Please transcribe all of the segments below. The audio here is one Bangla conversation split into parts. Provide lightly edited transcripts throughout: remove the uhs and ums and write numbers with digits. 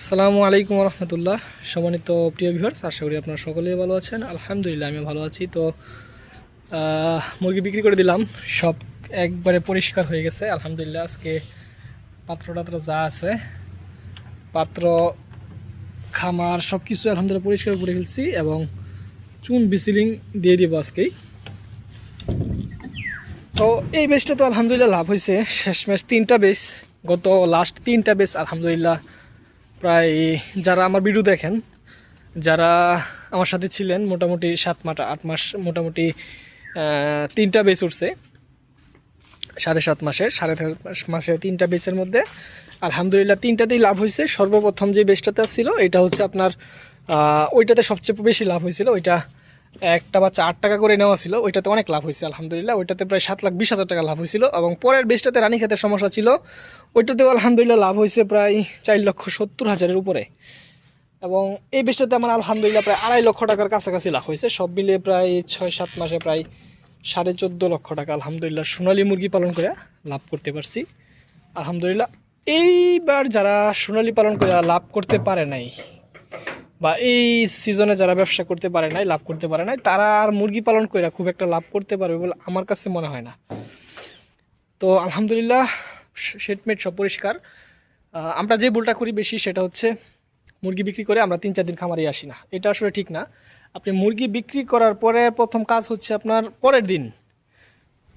আসসালামু আলাইকুম রহমতুল্লাহ। সম্মানিত প্রিয় ভিউয়ার্স, আশা করি আপনারা সকলেই ভালো আছেন। আলহামদুলিল্লাহ আমি ভালো আছি। তো মুরগি বিক্রি করে দিলাম, সব একবারে পরিষ্কার হয়ে গেছে আলহামদুলিল্লাহ। আজকে পাত্র টাত্র যা আছে, পাত্র খামার সব কিছু আলহামদুলিল্লাহ পরিষ্কার করে ফেলছি এবং চুন বিসিলিং দিয়ে দিব আজকেই। তো এই বেচটা তো আলহামদুলিল্লাহ লাভ হয়েছে। শেষমেশ 3টা বেচ, গত লাস্ট 3টা বেচ আলহামদুলিল্লাহ প্রায় যারা আমার ভিডিও দেখেন, যারা আমার সাথে ছিলেন, মোটামুটি 7-8 মাস মোটামুটি 3টা বেচ উঠছে। 7.5 মাসের 3টা বেচের মধ্যে আলহামদুলিল্লাহ 3টাতেই লাভ হয়েছে। সর্বপ্রথম যে বেচটাতে ছিল এটা হচ্ছে আপনার ওইটাতে সবচেয়ে বেশি লাভ হয়েছিল। ওইটা একটা বাচ্চা 8 টাকা করে নেওয়া ছিল, ওইটাতে অনেক লাভ হয়েছে আলহামদুলিল্লাহ। ওইটাতে প্রায় 7,20,000 টাকা লাভ হয়েছিল। এবং পরের বেচটাতে রানীক্ষেতের সমস্যা ছিল, ওইটাতেও আলহামদুলিল্লাহ লাভ হয়েছে প্রায় 4,70,000-এর উপরে। এবং এই বেচটাতে আমার আলহামদুলিল্লাহ প্রায় 2.5 লক্ষ টাকার কাছাকাছি লাভ হয়েছে। সব মিলিয়ে প্রায় 6-7 মাসে প্রায় 14.5 লক্ষ টাকা আলহামদুলিল্লাহ সোনালী মুরগি পালন করে লাভ করতে পারছি আলহামদুলিল্লাহ। এইবার যারা সোনালী পালন করে লাভ করতে পারে নাই, বা এই সিজনে যারা ব্যবসা করতে পারে নাই, লাভ করতে পারে নাই, তারা আর মুরগি পালন করে খুব একটা লাভ করতে পারবে বলে আমার কাছে মনে হয় না। তো আলহামদুলিল্লাহ শেডমেট সব পরিষ্কার। আমরা যে ভুলটা করি বেশি, সেটা হচ্ছে মুরগি বিক্রি করে আমরা 3-4 দিন খামারে আসি না। এটা আসলে ঠিক না। আপনি মুরগি বিক্রি করার পরে প্রথম কাজ হচ্ছে আপনার পরের দিন,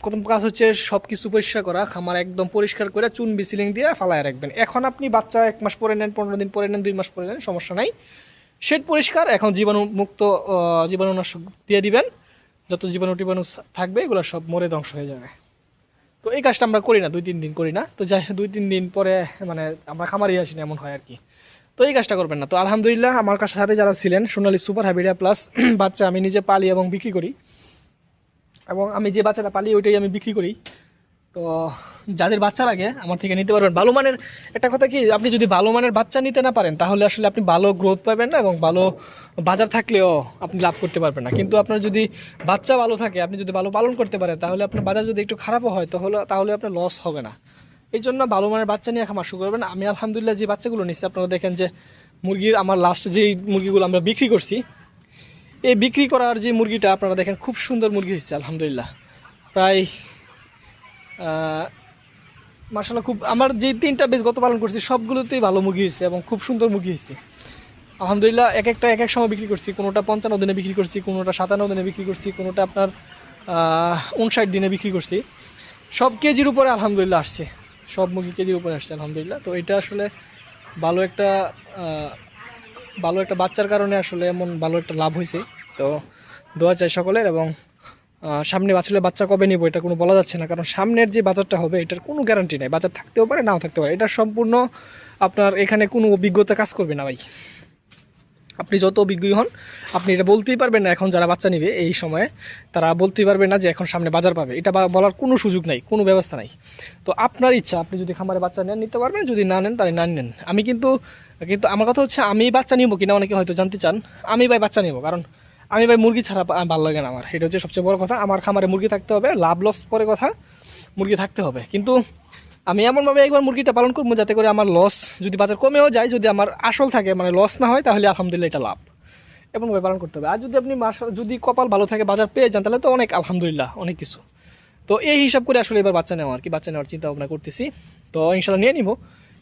প্রথম কাজ হচ্ছে সব কিছু পরিষ্কার করা, খামার একদম পরিষ্কার করে চুন বিসিলিং দিয়ে ফালায় রাখবেন। এখন আপনি বাচ্চা 1 মাস পরে নেন, 15 দিন পরে নেন, 2 মাস পরে নেন, সমস্যা নাই। শেড পরিষ্কার, এখন জীবাণুমুক্ত জীবাণুনাশক দিয়ে দিবেন। যত জীবাণু টিবাণু থাকবে এগুলো সব মরে ধ্বংস হয়ে যাবে। তো এই কাজটা আমরা করি না, 2-3 দিন করি না। তো যাই 2-3 দিন পরে মানে আমরা খামারে আসি না, এমন হয় আর কি। তো এই কাজটা করবেন না। তো আলহামদুলিল্লাহ আমার কাছে সাথে যারা ছিলেন, সোনালী সুপার হাইব্রিড প্লাস বাচ্চা আমি নিজে পালি এবং বিক্রি করি, এবং আমি যে বাচ্চাটা পালি ওইটাই আমি বিক্রি করি। তো যাদের বাচ্চা লাগে আমার থেকে নিতে পারবেন। ভালো মানের, একটা কথা কি, আপনি যদি ভালো মানের বাচ্চা নিতে না পারেন তাহলে আসলে আপনি ভালো গ্রোথ পাবেন না, এবং ভালো বাজার থাকলেও আপনি লাভ করতে পারবেন না। কিন্তু আপনার যদি বাচ্চা ভালো থাকে, আপনি যদি ভালো পালন করতে পারেন, তাহলে আপনার বাজার যদি একটু খারাপও হয় তাহলে আপনার লস হবে না। এই জন্য ভালো মানের বাচ্চা নিয়ে খামার শুরু করবেন। আমি আলহামদুলিল্লাহ যে বাচ্চাগুলো নিচ্ছি, আপনারা দেখেন যে মুরগির আমার লাস্ট যেই মুরগিগুলো আমরা বিক্রি করছি, এই বিক্রি করার যে মুরগিটা আপনারা দেখেন খুব সুন্দর মুরগি হচ্ছে আলহামদুলিল্লাহ। প্রায় মাশাআল্লাহ, খুব আমার যে 3টা বেশ গত পালন করছি সবগুলোতেই ভালো মুরগি হয়েছে এবং খুব সুন্দর মুরগি হয়েছে আলহামদুলিল্লাহ। এক এক সময় বিক্রি করছি, কোনোটা 55 দিনে বিক্রি করছি, কোনোটা 57 দিনে বিক্রি করছি, কোনোটা আপনার 59 দিনে বিক্রি করছি। সব কেজির উপরে আলহামদুলিল্লাহ আসছে, সব মুরগি কেজির উপরে আসছে আলহামদুলিল্লাহ। তো এটা আসলে ভালো একটা ভালো একটা বাচ্চার কারণে আসলে এমন ভালো একটা লাভ হয়েছে। তো দোয়া চাই সকলের। এবং সামনে বাচ্চা কবে নিব এটা কোনো বলা যাচ্ছে না, কারণ সামনের যে বাজারটা হবে এটার কোনো গ্যারান্টি নেই। বাজার থাকতেও পারে, নাও থাকতে পারে। এটা সম্পূর্ণ আপনার এখানে কোনো অভিজ্ঞতা কাজ করবে না ভাই। আপনি যত অভিজ্ঞ হন, আপনি এটা বলতেই পারবেন না। এখন যারা বাচ্চা নিবে এই সময়ে, তারা বলতেই পারবে না যে এখন সামনে বাজার পাবে, এটা বলার কোনো সুযোগ নাই, কোনো ব্যবস্থা নাই। তো আপনার ইচ্ছা, আপনি যদি খামারে বাচ্চা নেন নিতে পারবেন, যদি না নেন তাহলে না নেন। আমি কিন্তু আমার কথা হচ্ছে, আমি বাচ্চা নিব কিনা অনেকে হয়তো জানতে চান। আমি ভাই বাচ্চা নিব, কারণ আমি ভাই মুরগি ছাড়া ভালো লাগে না আমার। এটা হচ্ছে সবচেয়ে বড় কথা। আমার খামারে মুরগি থাকতে হবে, লাভ লস পরে কথা, মুরগি থাকতে হবে। কিন্তু আমি এমনভাবে একবার মুরগিটা পালন করবো যাতে করে আমার লস যদি বাজার কমেও যায়, যদি আমার আসল থাকে মানে লস না হয়, তাহলে আলহামদুলিল্লাহ এটা লাভ। এমনভাবে পালন করতে হবে। আর যদি আপনি যদি কপাল ভালো থাকে, বাজার পেয়ে যান, তাহলে তো অনেক আলহামদুলিল্লাহ অনেক কিছু। তো এই হিসাব করে আসলে এবার বাচ্চা নেওয়া আর কি, বাচ্চা নেওয়ার চিন্তা ভাবনা করতেছি। তো ইনশাল্লাহ নিয়ে নিব,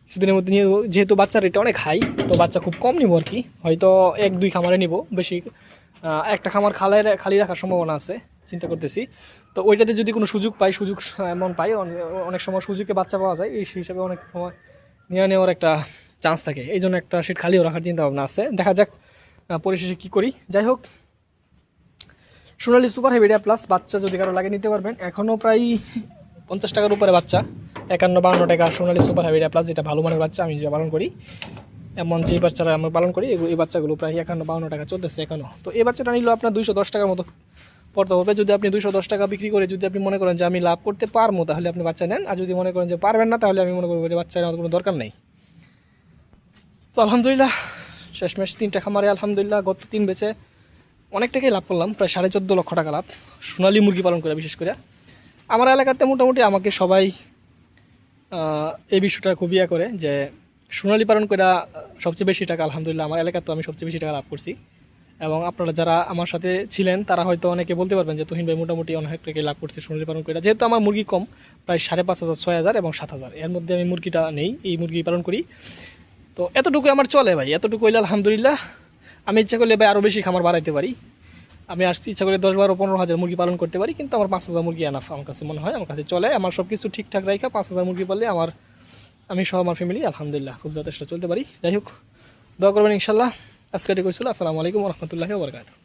কিছুদিনের মধ্যে নিয়ে নেবো। যেহেতু বাচ্চার রেটটা অনেক হাই, তো বাচ্চা খুব কম নিব আর কি। হয়তো 1-2 খামারে নিব, বেশি একটা খামার খালি রাখার সম্ভাবনা আছে, চিন্তা করতেছি। তো ওইটাতে যদি কোনো সুযোগ এমন পাই, অনেক সময় সুযোগে বাচ্চা পাওয়া যায়, এই হিসাবে অনেক সময় নিয়ে নেওয়ার একটা চান্স থাকে। এই জন্য একটা সিট খালিও রাখার চিন্তা ভাবনা আছে, দেখা যাক পরিশেষে কী করি। যাই হোক, সোনালী সুপার হাইব্রিড প্লাস বাচ্চা যদি কারো লাগে নিতে পারবেন। এখনও প্রায় 50 টাকার উপরে বাচ্চা, 51-52 টাকা সোনালী সুপার হাইব্রিড প্লাস, যেটা ভালো মানের বাচ্চা আমি যেটা পালন করি। এমন যে বাচ্চারা আমরা পালন করি, এই বাচ্চাগুলো প্রায় 51-52 টাকা চলতেছে এখনও। তো এই বাচ্চাটা নিলেও আপনার 210 টাকার মতো পড়তে হবে। যদি আপনি 210 টাকা বিক্রি করে যদি আপনি মনে করেন যে আমি লাভ করতে পারবো, তাহলে আপনি বাচ্চা নেন। আর যদি মনে করেন যে পারবেন না, তাহলে আমি মনে করবো যে বাচ্চা নেওয়ার কোনো দরকার নেই। তো আলহামদুলিল্লাহ শেষমেশ 3টা খামারে আলহামদুলিল্লাহ গত 3 বেচে অনেক টাকাই লাভ করলাম, প্রায় 14.5 লক্ষ টাকা লাভ সোনালী মুরগি পালন করে। বিশেষ করে আমার এলাকাতে মোটামুটি আমাকে সবাই এই বিষয়টা খুব করে যে সোনালী পালন করে সবচেয়ে বেশি টাকা আলহামদুলিল্লাহ আমার এলাকায় তো আমি সবচেয়ে বেশি টাকা লাভ করছি। এবং আপনারা যারা আমার সাথে ছিলেন তারা হয়তো অনেকে বলতে পারবেন যে তুহিন ভাই মোটামুটি অনেক টাকা লাভ করছে সোনালী পালন করে, যেহেতু আমার মুরগি কম, প্রায় 5,500, 6,000 এবং 7,000 এর মধ্যে আমি মুরগিটা নেই, এই মুরগি পালন করি। তো এতটুকু আমার চলে ভাই, এতটুকু হইলে আলহামদুলিল্লাহ। আমি ইচ্ছা করলে ভাই আরও বেশি খামার বাড়াইতে পারি, আমি আসছি ইচ্ছা করে 10, 12, 15,000 মুরগি পালন করতে পারি, কিন্তু আমার 5,000 মুরগি এনাফ আমার কাছে মনে হয়, আমার কাছে চলে। আমার সব কিছু ঠিকঠাক রাখা 5,000 মুরগি পারলে আমি সহ আমার ফ্যামিলি আলহামদুলিল্লাহ খুব যথেষ্ট চলতে পারি। যাই হোক, দোয়া করবেন ইনশাল্লাহ। আজকে এটি কইছিল। আসসালামু আলাইকুম ওয়া রাহমাতুল্লাহি ওয়া বারাকাতুহু।